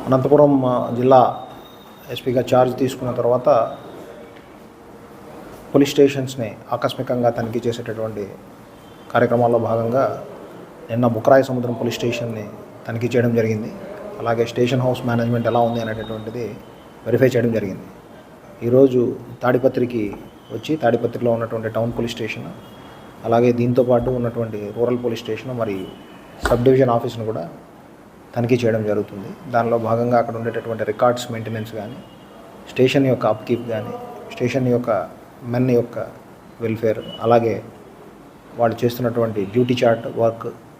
అనంతపురం జిల్లా ఎస్పీగా ఛార్జ్ తీసుకున్న తర్వాత పోలీస్ స్టేషన్స్ని ఆకస్మికంగా తనిఖీ చేసేటటువంటి కార్యక్రమాల్లో భాగంగా నిన్న బుక్కరాయ సముద్రం పోలీస్ స్టేషన్ని తనిఖీ చేయడం జరిగింది. అలాగే స్టేషన్ హౌస్ మేనేజ్మెంట్ ఎలా ఉంది అనేటటువంటిది వెరిఫై చేయడం జరిగింది. ఈరోజు తాడిపత్రికి వచ్చి తాడిపత్రిలో ఉన్నటువంటి టౌన్ పోలీస్ స్టేషన్, అలాగే దీంతోపాటు ఉన్నటువంటి రూరల్ పోలీస్ స్టేషన్ మరియు సబ్ డివిజన్ ఆఫీస్ను కూడా తనిఖీ చేయడం జరుగుతుంది. దానిలో భాగంగా అక్కడ ఉండేటటువంటి రికార్డ్స్ మెయింటెనెన్స్ కానీ, స్టేషన్ యొక్క అప్కీప్ కానీ, స్టేషన్ యొక్క మెన్ యొక్క వెల్ఫేర్, అలాగే వాళ్ళు చేస్తున్నటువంటి డ్యూటీ చార్ట్,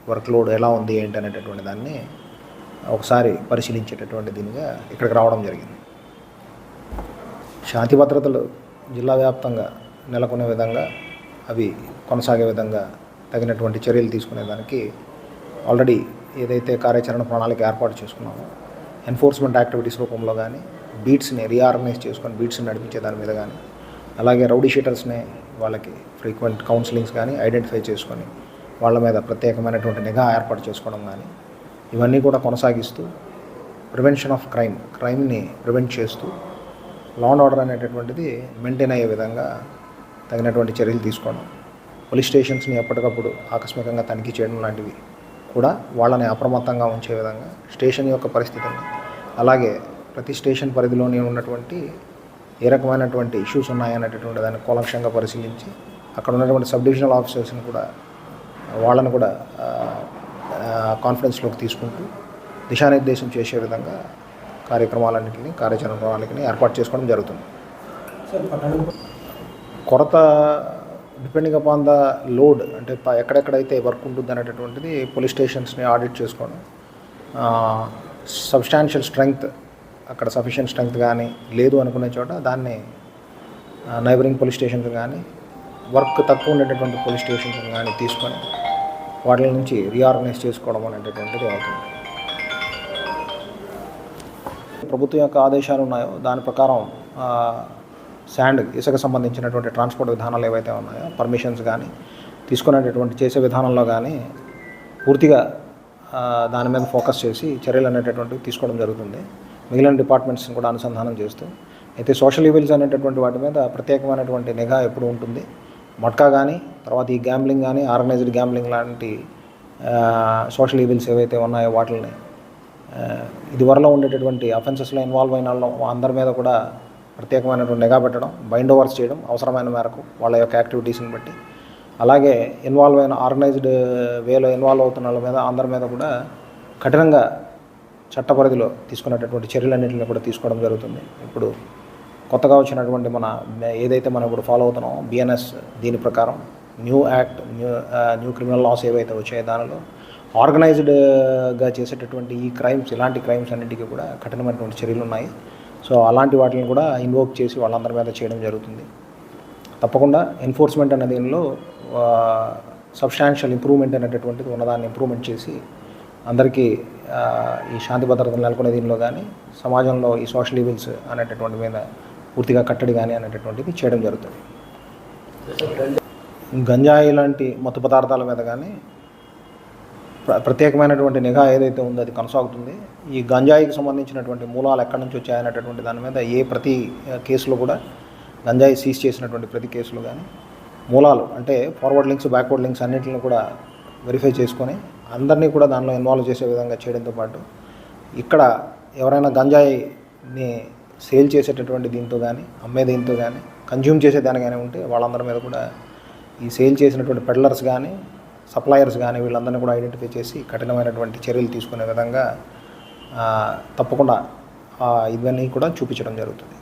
వర్క్లోడ్ ఎలా ఉంది ఏంటి అనేటటువంటి దాన్ని ఒకసారి పరిశీలించేటటువంటి దీనిగా ఇక్కడికి రావడం జరిగింది. శాంతి భద్రతలు జిల్లా వ్యాప్తంగా నెలకొనే విధంగా, అవి కొనసాగే విధంగా తగినటువంటి చర్యలు తీసుకునేదానికి ఆల్రెడీ ఏదైతే కార్యాచరణ ప్రణాళిక ఏర్పాటు చేసుకున్నామో, ఎన్ఫోర్స్మెంట్ యాక్టివిటీస్ రూపంలో కానీ, బీట్స్ని రీఆర్గనైజ్ చేసుకొని బీట్స్ని నడిపించే దాని మీద కానీ, అలాగే రౌడీ షీటర్స్ని వాళ్ళకి ఫ్రీక్వెంట్ కౌన్సిలింగ్స్ కానీ ఐడెంటిఫై చేసుకొని వాళ్ళ మీద ప్రత్యేకమైనటువంటి నిఘా ఏర్పాటు చేసుకోవడం కానీ, ఇవన్నీ కూడా కొనసాగిస్తూ ప్రివెన్షన్ ఆఫ్ క్రైమ్ని ప్రివెంట్ చేస్తూ లా అండ్ ఆర్డర్ అనేటటువంటిది మెయింటైన్ అయ్యే విధంగా తగినటువంటి చర్యలు తీసుకోవడం, పోలీస్ స్టేషన్స్ని ఎప్పటికప్పుడు ఆకస్మికంగా తనిఖీ చేయడం లాంటివి కూడా వాళ్ళని అప్రమత్తంగా ఉంచే విధంగా స్టేషన్ యొక్క పరిస్థితిని, అలాగే ప్రతి స్టేషన్ పరిధిలోనే ఉన్నటువంటి ఏ రకమైనటువంటి ఇష్యూస్ ఉన్నాయనేటటువంటి దాన్ని కూలంకషంగా పరిశీలించి అక్కడ ఉన్నటువంటి సబ్ డివిజనల్ ఆఫీసర్స్ని కూడా వాళ్ళని కూడా కాన్ఫిడెన్స్లోకి తీసుకుంటూ దిశానిర్దేశం చేసే విధంగా కార్యక్రమాలన్నింటినీ, కార్యాచరణ ప్రణాళికని ఏర్పాటు చేసుకోవడం జరుగుతుంది. కొరత డిపెండింగ్ అపాన్ ద లోడ్, అంటే ఎక్కడెక్కడైతే వర్క్ ఉంటుంది అనేటటువంటిది పోలీస్ స్టేషన్స్ని ఆడిట్ చేసుకోవడం, సబ్స్టాన్షియల్ స్ట్రెంగ్త్, అక్కడ సఫిషియెంట్ స్ట్రెంగ్త్ కానీ లేదు అనుకునే చోట దాన్ని నైబరింగ్ పోలీస్ స్టేషన్స్ కానీ, వర్క్ తక్కువ ఉండేటటువంటి పోలీస్ స్టేషన్స్ కానీ తీసుకొని వాటి నుంచి రీఆర్గనైజ్ చేసుకోవడం అనేటటువంటిది అవుతుంది. ప్రభుత్వం యొక్క ఆదేశాలు ఉన్నాయో దాని ప్రకారం శాండ్, ఇసుక సంబంధించినటువంటి ట్రాన్స్పోర్ట్ విధానాలు ఏవైతే ఉన్నాయో, పర్మిషన్స్ కానీ తీసుకునేటటువంటి చేసే విధానంలో కానీ పూర్తిగా దాని మీద ఫోకస్ చేసి చర్యలు అనేటటువంటివి తీసుకోవడం జరుగుతుంది. మిగిలిన డిపార్ట్మెంట్స్ని కూడా అనుసంధానం చేస్తూ, అయితే సోషల్ ఈవిల్స్ అనేటటువంటి వాటి మీద ప్రత్యేకమైనటువంటి నిఘా ఎప్పుడు ఉంటుంది. మట్కా కానీ, తర్వాత ఈ గ్యాంబ్లింగ్ కానీ, ఆర్గనైజ్డ్ గ్యాంబ్లింగ్ లాంటి సోషల్ ఈవిల్స్ ఏవైతే ఉన్నాయో వాటిని ఇదివరలో ఉండేటటువంటి అఫెన్సెస్లో ఇన్వాల్వ్ అయిన అందరి మీద కూడా ప్రత్యేకమైనటువంటి నిఘా పెట్టడం, బైండ్ ఓవర్స్ చేయడం అవసరమైన మేరకు వాళ్ళ యొక్క యాక్టివిటీస్ని బట్టి, అలాగే ఇన్వాల్వ్ అయిన ఆర్గనైజ్డ్ వేలో ఇన్వాల్వ్ అవుతున్న వాళ్ళ మీద అందరి మీద కూడా కఠినంగా చట్ట పరిధిలో తీసుకునేటటువంటి చర్యలన్నింటినీ కూడా తీసుకోవడం జరుగుతుంది. ఇప్పుడు కొత్తగా వచ్చినటువంటి ఏదైతే మనం ఇప్పుడు ఫాలో అవుతున్నామో బిఎన్ఎస్, దీని ప్రకారం న్యూ క్రిమినల్ లాస్ ఏవైతే వచ్చాయో దానిలో ఆర్గనైజ్డ్గా చేసేటటువంటి ఈ క్రైమ్స్, ఇలాంటి క్రైమ్స్ అన్నింటికీ కూడా కఠినమైనటువంటి చర్యలు ఉన్నాయి. సో అలాంటి వాటిని కూడా ఇన్వోక్ చేసి వాళ్ళందరి మీద చేయడం జరుగుతుంది. తప్పకుండా ఎన్ఫోర్స్మెంట్ అనే దీనిలో సబ్స్టాన్షియల్ ఇంప్రూవ్మెంట్ అనేటటువంటిది ఉన్నదాన్ని ఇంప్రూవ్మెంట్ చేసి అందరికీ ఈ శాంతి భద్రతలు నెలకొనే దీనిలో కానీ, సమాజంలో ఈ సోషల్ ఈవిల్స్ అనేటటువంటి మీద పూర్తిగా కట్టడి కానీ అనేటటువంటిది చేయడం జరుగుతుంది. గంజాయి లాంటి మత్తు పదార్థాల మీద కానీ ప్రత్యేకమైనటువంటి నిఘా ఏదైతే ఉందో అది కొనసాగుతుంది. ఈ గంజాయికి సంబంధించినటువంటి మూలాలు ఎక్కడి నుంచి వచ్చాయనేటటువంటి దాని మీద ప్రతి కేసులో కూడా గంజాయి సీజ్ చేసినటువంటి ప్రతి కేసులో కానీ మూలాలు, అంటే ఫార్వర్డ్ లింక్స్, బ్యాక్వర్డ్ లింక్స్ అన్నింటిని కూడా వెరిఫై చేసుకొని అందరినీ కూడా దానిలో ఇన్వాల్వ్ చేసే విధంగా చేయడంతో పాటు, ఇక్కడ ఎవరైనా గంజాయిని సేల్ చేసేటటువంటి దీంతో కానీ, అమ్మే దీంతో కానీ, కన్జ్యూమ్ చేసే దాని కానీ ఉంటే వాళ్ళందరి మీద కూడా ఈ సేల్ చేసినటువంటి పెడ్లర్స్ కానీ, సప్లయర్స్ కానీ వీళ్ళందరినీ కూడా ఐడెంటిఫై చేసి కఠినమైనటువంటి చర్యలు తీసుకునే విధంగా తప్పకుండా ఇవన్నీ కూడా చూపించడం జరుగుతుంది.